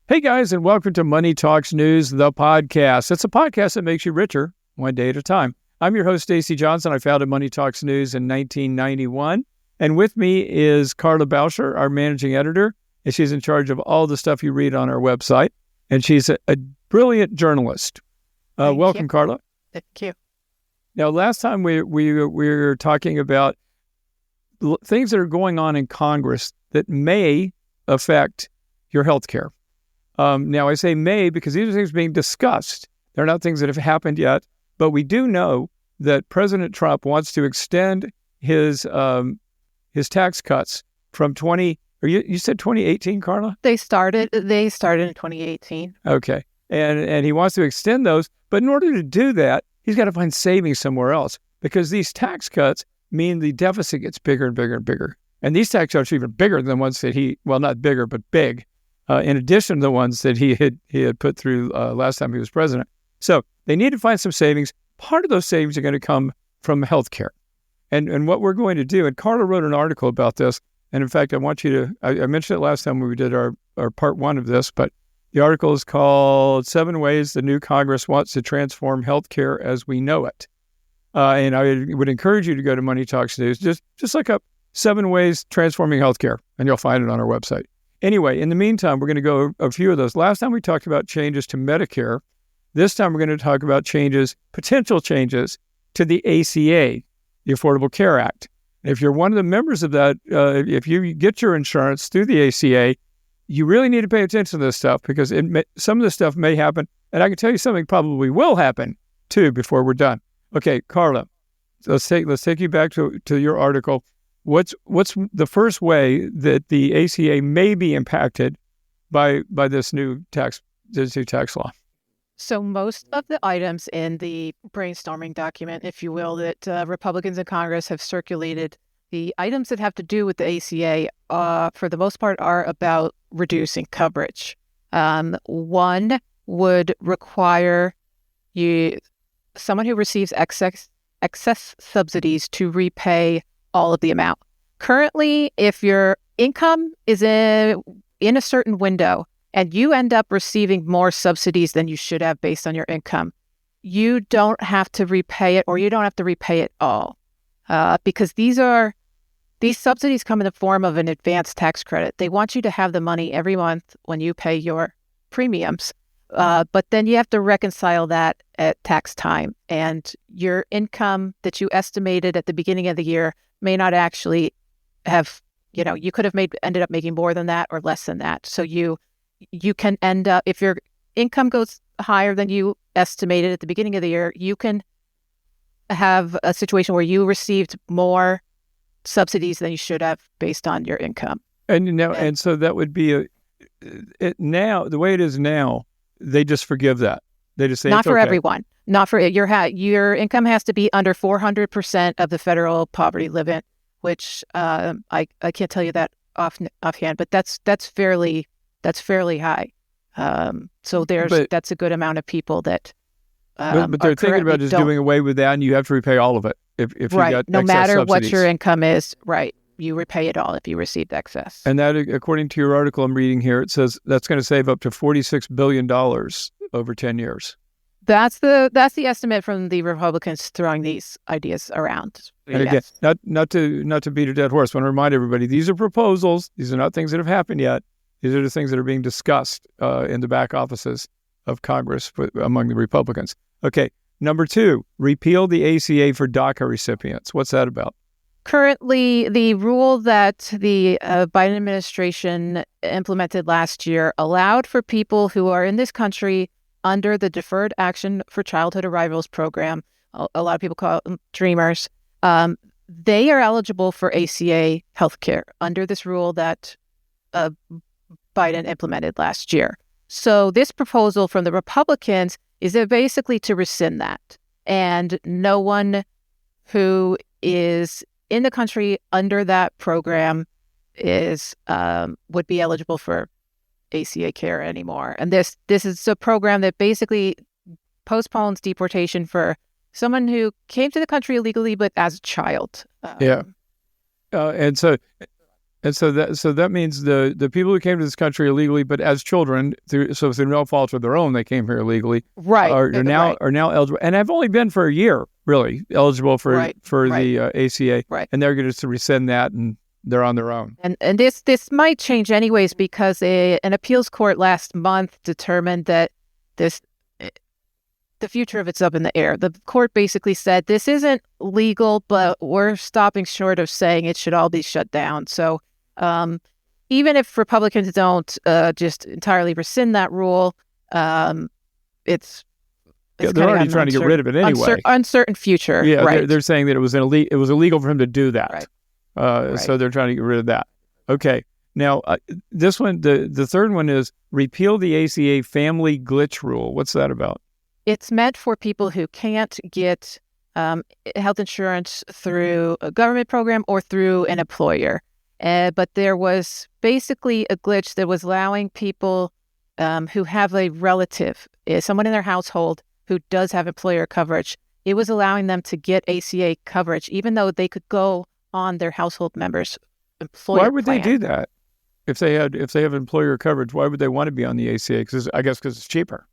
Hey guys, and welcome to Money Talks News, the podcast. It's a podcast that makes you richer one day at a time. I'm your host, Stacey Johnson. I founded Money Talks News in 1991. And with me is Carla Bauscher, our managing editor, and she's in charge of all the stuff you read on our website. And she's a brilliant journalist. Welcome, you. Carla. Thank you. Now, last time we were talking about things that are going on in Congress that may affect your health care. Now, I say may because these are things being discussed. They're not things that have happened yet, but we do know that President Trump wants to extend his tax cuts from you said 2018, Carla? They started in 2018. Okay. And he wants to extend those, but in order to do that, he's got to find savings somewhere else because these tax cuts mean the deficit gets bigger and bigger and bigger. And these tax cuts are even bigger than the ones that not bigger, but big. In addition to the ones that he had put through last time he was president. So they need to find some savings. Part of those savings are going to come from healthcare. And what we're going to do, and Carla wrote an article about this, and in fact, I want you to, I mentioned it last time when we did our part one of this, but the article is called 7 Ways the New Congress Wants to Transform Healthcare as We Know It. And I would encourage you to go to Money Talks News, just look up 7 Ways Transforming Healthcare, and you'll find it on our website. Anyway, in the meantime, we're going to go a few of those. Last time we talked about changes to Medicare. This time we're going to talk about potential changes to the ACA, the Affordable Care Act. If you're one of the members of that, if you get your insurance through the ACA, you really need to pay attention to this stuff because some of this stuff may happen. And I can tell you something probably will happen too before we're done. Okay, Carla, let's take you back to your article. What's the first way that the ACA may be impacted by this new tax law? So most of the items in the brainstorming document, if you will, that Republicans in Congress have circulated, the items that have to do with the ACA, for the most part, are about reducing coverage. One would require someone who receives excess subsidies to repay all of the amount. Currently, if your income is in a certain window and you end up receiving more subsidies than you should have based on your income, you don't have to repay it, or you don't have to repay it all, because these subsidies come in the form of an advanced tax credit. They want you to have the money every month when you pay your premiums, but then you have to reconcile that at tax time, and your income that you estimated at the beginning of the year may not actually have, you could have ended up making more than that or less than that. So you can end up, if your income goes higher than you estimated at the beginning of the year, you can have a situation where you received more subsidies than you should have based on your income. And so that would be now, the way it is now, they just forgive that. They just say not it's for okay. everyone. Not for your income has to be under 400% of the federal poverty limit, which I can't tell you that offhand, but that's fairly high. So that's a good amount of people that. But they're thinking about just doing away with that, and you have to repay all of it if you got no excess matter subsidies. what your income is, right? You repay it all if you received excess. And that, according to your article I'm reading here, it says that's going to save up to $46 billion over 10 years. That's the estimate from the Republicans throwing these ideas around. And again, not to beat a dead horse, I want to remind everybody, these are proposals. These are not things that have happened yet. These are the things that are being discussed in the back offices of Congress among the Republicans. Okay, number 2, repeal the ACA for DACA recipients. What's that about? Currently, the rule that the Biden administration implemented last year allowed for people who are in this country under the Deferred Action for Childhood Arrivals program, a lot of people call them Dreamers, they are eligible for ACA healthcare under this rule that Biden implemented last year. So this proposal from the Republicans is basically to rescind that. And no one who is in the country under that program would be eligible for ACA care anymore. And this is a program that basically postpones deportation for someone who came to the country illegally, but as a child. And so And so that means the people who came to this country illegally, but as children, through no fault of their own, they came here illegally. Right. Are now eligible, and have only been for a year, really eligible for the ACA. Right. And they're going to rescind that, and they're on their own. And this might change anyways, because an appeals court last month determined that the future of it's up in the air. The court basically said this isn't legal, but we're stopping short of saying it should all be shut down. So even if Republicans don't just entirely rescind that rule, it's they're already trying to get rid of it anyway. Uncertain future. Yeah, right. They're saying that it was illegal for him to do that. Right. So they're trying to get rid of that. Okay. Now, this one, the third one is repeal the ACA family glitch rule. What's that about? It's meant for people who can't get health insurance through a government program or through an employer. But there was basically a glitch that was allowing people who have a relative, someone in their household who does have employer coverage, it was allowing them to get ACA coverage, even though they could go on their household member's employer Why would plan. they do that? If they have employer coverage, why would they want to be on the ACA? Because it's cheaper.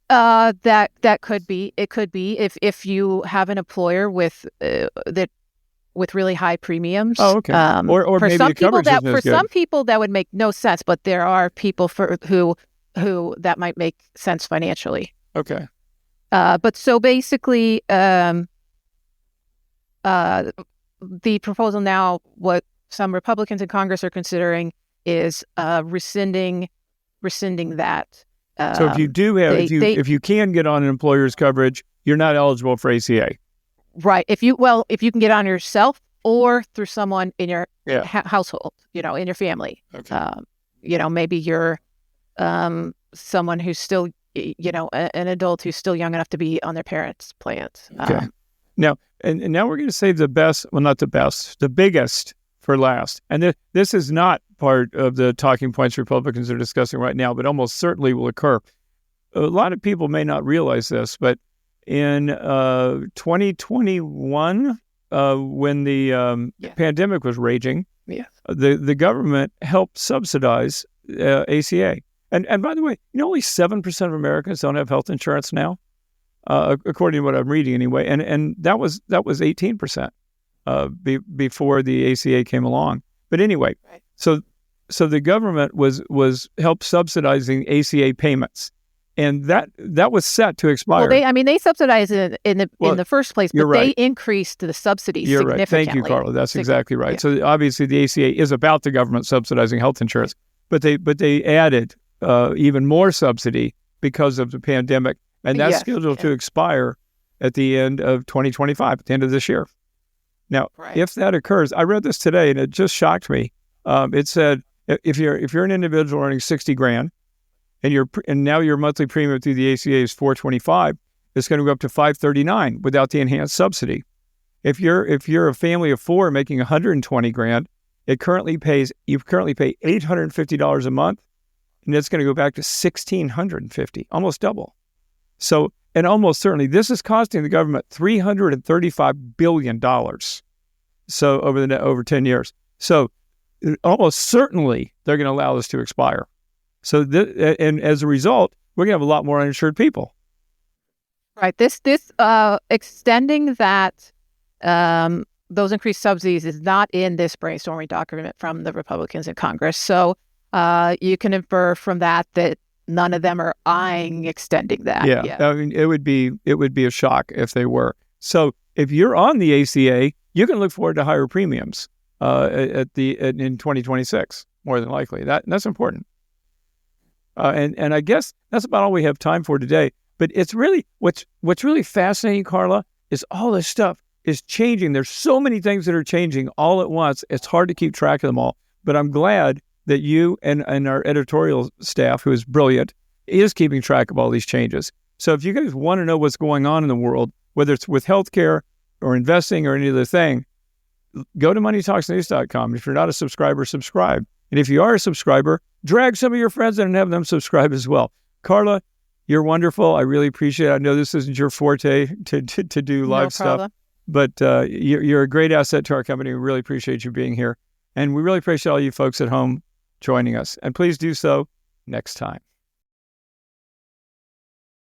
That could be. It could be if you have an employer with really high premiums. Oh, okay. Or for maybe some the people coverage isn't as good. some people that would make no sense, but there are people who that might make sense financially. Okay. But so basically, the proposal now, what some Republicans in Congress are considering is rescinding that. So if you do have, if you can get on an employer's coverage, you're not eligible for ACA. Right. If you can get on yourself or through someone in your household, in your family. Okay. Maybe you're someone who's still, an adult who's still young enough to be on their parents' plans. Okay. Now we're going to save the best, well, not the best, the biggest for last. And this is not part of the talking points Republicans are discussing right now, but almost certainly will occur. A lot of people may not realize this, but in 2021, when the pandemic was raging, the government helped subsidize ACA. And by the way, only 7% of Americans don't have health insurance now, according to what I'm reading anyway. And that was 18%. Before the ACA came along. But anyway, so the government was helped subsidizing ACA payments, and that was set to expire. Well, they subsidized it in the first place, but they increased the subsidies significantly. Right. Thank you, Carla. That's exactly right. Yeah. So obviously the ACA is about the government subsidizing health insurance, but they added even more subsidy because of the pandemic, and that's scheduled to expire at the end of 2025, at the end of this year. Now, if that occurs, I read this today and it just shocked me. It said if you're an individual earning $60,000 and now your monthly premium through the ACA is $425, it's going to go up to $539 without the enhanced subsidy. If you're a family of four making $120,000, you currently pay $850 a month, and it's going to go back to $1,650, almost double. So. And almost certainly, this is costing the government $335 billion. So over 10 years. So almost certainly, they're going to allow this to expire. So and as a result, we're going to have a lot more uninsured people. Right. This extending that those increased subsidies is not in this brainstorming document from the Republicans in Congress. So you can infer from that none of them are eyeing extending that. Yeah. I mean, it would be a shock if they were. So if you're on the ACA, you can look forward to higher premiums in 2026, more than likely. That's important. And I guess that's about all we have time for today. But it's really what's really fascinating, Carla, is all this stuff is changing. There's so many things that are changing all at once. It's hard to keep track of them all. But I'm glad that you and our editorial staff, who is brilliant, is keeping track of all these changes. So if you guys want to know what's going on in the world, whether it's with healthcare or investing or any other thing, go to moneytalksnews.com. If you're not a subscriber, subscribe. And if you are a subscriber, drag some of your friends in and have them subscribe as well. Carla, you're wonderful. I really appreciate it. I know this isn't your forte to do live stuff, but you're a great asset to our company. We really appreciate you being here. And we really appreciate all you folks at home joining us. And please do so next time.